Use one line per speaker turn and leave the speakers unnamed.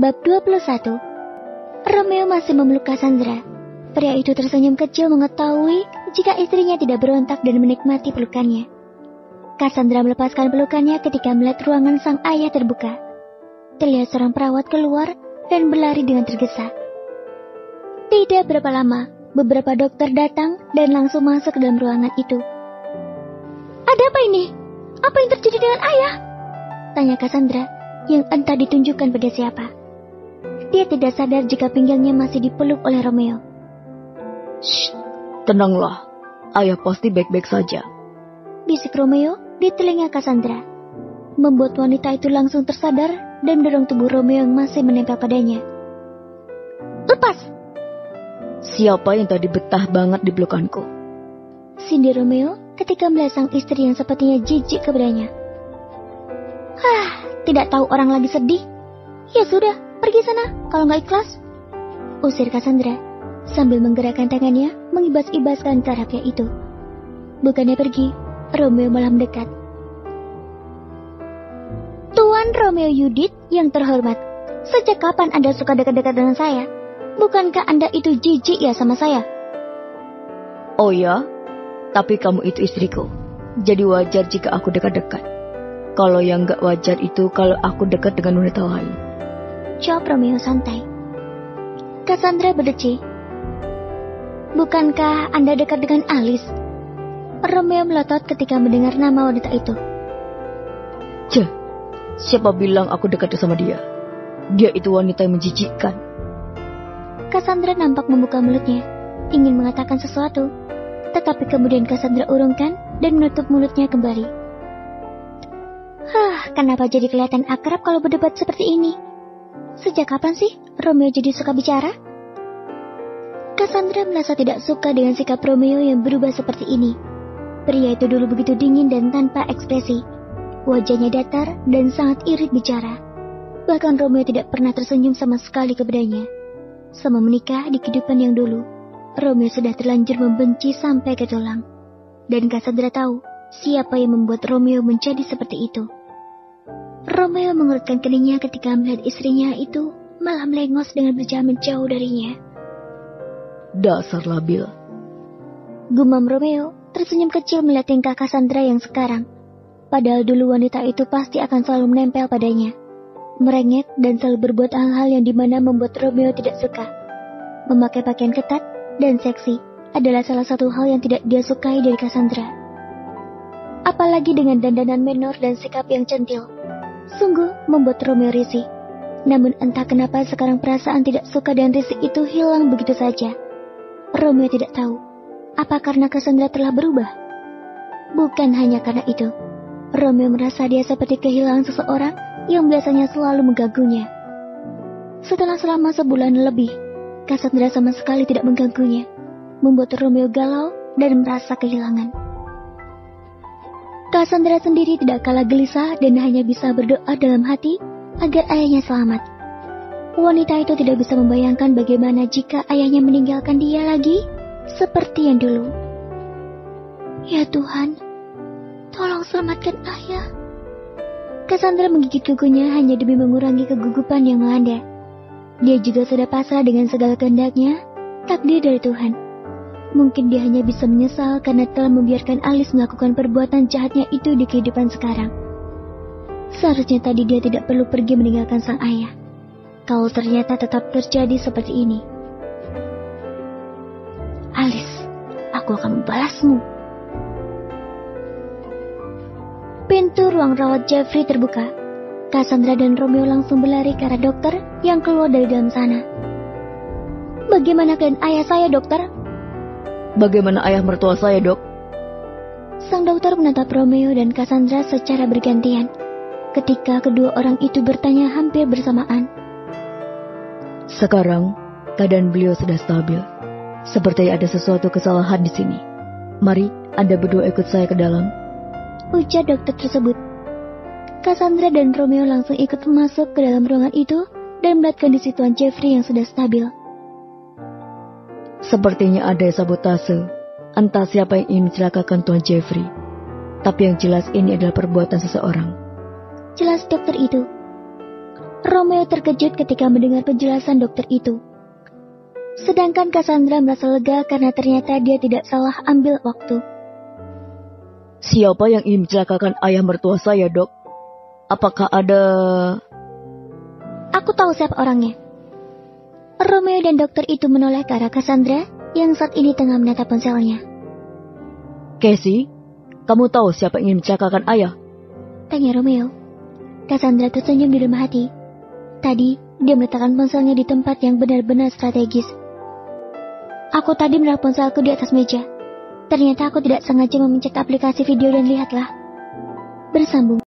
Bab 21. Romeo masih memeluk Cassandra. Pria itu tersenyum kecil mengetahui jika istrinya tidak berontak dan menikmati pelukannya. Cassandra melepaskan pelukannya ketika melihat ruangan sang ayah terbuka. Terlihat seorang perawat keluar dan berlari dengan tergesa. Tidak berapa lama, beberapa dokter datang dan langsung masuk ke dalam ruangan itu. "Ada apa ini? Apa yang terjadi dengan ayah?" tanya Cassandra, yang entah ditunjukkan pada siapa. Dia tidak sadar jika pinggangnya masih dipeluk oleh Romeo.
"Shh, tenanglah. Ayah pasti baik-baik saja,"
bisik Romeo di telinga Cassandra. Membuat wanita itu langsung tersadar dan mendorong tubuh Romeo yang masih menempel padanya. "Lepas!"
"Siapa yang tadi betah banget di pelukanku?"
sindir Romeo ketika melihat sang istri yang sepertinya jijik kepadanya. Tidak tahu orang lagi sedih. Ya sudah, pergi sana kalau nggak ikhlas, usir Cassandra sambil menggerakkan tangannya mengibas-ibaskan ke arah pria itu. Bukannya pergi, Romeo malah mendekat. "Tuan Romeo Yudit yang terhormat, sejak kapan Anda suka dekat-dekat dengan saya? Bukankah Anda itu jijik ya sama saya?"
"Oh ya, tapi kamu itu istriku, jadi wajar jika aku dekat-dekat. Kalau yang gak wajar itu kalau aku dekat dengan wanita lain,"
jawab Romeo santai. Cassandra berdecih. "Bukankah Anda dekat dengan Alice?" Romeo melotot ketika mendengar nama wanita itu.
"Ceh, siapa bilang aku dekat sama dia? Dia itu wanita yang menjijikkan."
Cassandra nampak membuka mulutnya, ingin mengatakan sesuatu, tetapi kemudian Cassandra urungkan dan menutup mulutnya kembali. Kenapa jadi kelihatan akrab kalau berdebat seperti ini? Sejak kapan sih Romeo jadi suka bicara? Cassandra merasa tidak suka dengan sikap Romeo yang berubah seperti ini. Pria itu dulu begitu dingin dan tanpa ekspresi. Wajahnya datar dan sangat irit bicara. Bahkan Romeo tidak pernah tersenyum sama sekali kepadanya. Sama menikah di kehidupan yang dulu, Romeo sudah terlanjur membenci sampai ke tulang. Dan Cassandra tahu siapa yang membuat Romeo menjadi seperti itu. Romeo mengerutkan keningnya ketika melihat istrinya itu malah melengos dengan berjalan menjauh darinya.
"Dasar labil,"
gumam Romeo, tersenyum kecil melihat tingkah Cassandra yang sekarang. Padahal dulu wanita itu pasti akan selalu menempel padanya, merengek dan selalu berbuat hal-hal yang dimana membuat Romeo tidak suka. Memakai pakaian ketat dan seksi adalah salah satu hal yang tidak dia sukai dari Cassandra. Apalagi dengan dandanan menor dan sikap yang centil. Sungguh membuat Romeo risih. Namun entah kenapa sekarang perasaan tidak suka dan risih itu hilang begitu saja. Romeo tidak tahu, apa karena Cassandra telah berubah? Bukan hanya karena itu. Romeo merasa dia seperti kehilangan seseorang yang biasanya selalu mengganggunya. Setelah selama sebulan lebih, Cassandra sama sekali tidak mengganggunya, membuat Romeo galau dan merasa kehilangan. Cassandra sendiri tidak kalah gelisah dan hanya bisa berdoa dalam hati agar ayahnya selamat. Wanita itu tidak bisa membayangkan bagaimana jika ayahnya meninggalkan dia lagi seperti yang dulu. Ya Tuhan, tolong selamatkan ayah. Cassandra menggigit kukunya hanya demi mengurangi kegugupan yang melanda. Dia juga sudah pasrah dengan segala kehendaknya, takdir dari Tuhan. Mungkin dia hanya bisa menyesal karena telah membiarkan Alice melakukan perbuatan jahatnya itu di kehidupan sekarang. Seharusnya tadi dia tidak perlu pergi meninggalkan sang ayah. Kalau ternyata tetap terjadi seperti ini. "Alice, aku akan membalasmu." Pintu ruang rawat Jeffrey terbuka. Cassandra dan Romeo langsung berlari ke arah dokter yang keluar dari dalam sana. "Bagaimana keadaan ayah saya, dokter?"
"Bagaimana ayah mertua saya, Dok?"
Sang dokter menatap Romeo dan Cassandra secara bergantian. Ketika kedua orang itu bertanya hampir bersamaan.
"Sekarang, keadaan beliau sudah stabil. Seperti ada sesuatu kesalahan di sini. Mari, Anda berdua ikut saya ke dalam,"
ujar dokter tersebut. Cassandra dan Romeo langsung ikut masuk ke dalam ruangan itu dan melihat kondisi Tuan Jeffrey yang sudah stabil.
"Sepertinya ada sabotase. Entah siapa yang ingin mencelakakan Tuan Jeffrey. Tapi yang jelas ini adalah perbuatan seseorang,"
jelas dokter itu. Romeo terkejut ketika mendengar penjelasan dokter itu. Sedangkan Cassandra merasa lega karena ternyata dia tidak salah ambil waktu.
Siapa yang ingin mencelakakan ayah mertua saya, Dok? Apakah ada...
Aku tahu siapa orangnya. Romeo dan dokter itu menoleh ke arah Cassandra yang saat ini tengah menatap ponselnya.
Casey, kamu tahu siapa yang ingin mencelakakan ayah?
Tanya Romeo. Cassandra tersenyum di dalam hati. Tadi, dia meletakkan ponselnya di tempat yang benar-benar strategis. Aku tadi menaruh ponselku di atas meja. Ternyata aku tidak sengaja memencet aplikasi video dan lihatlah. Bersambung.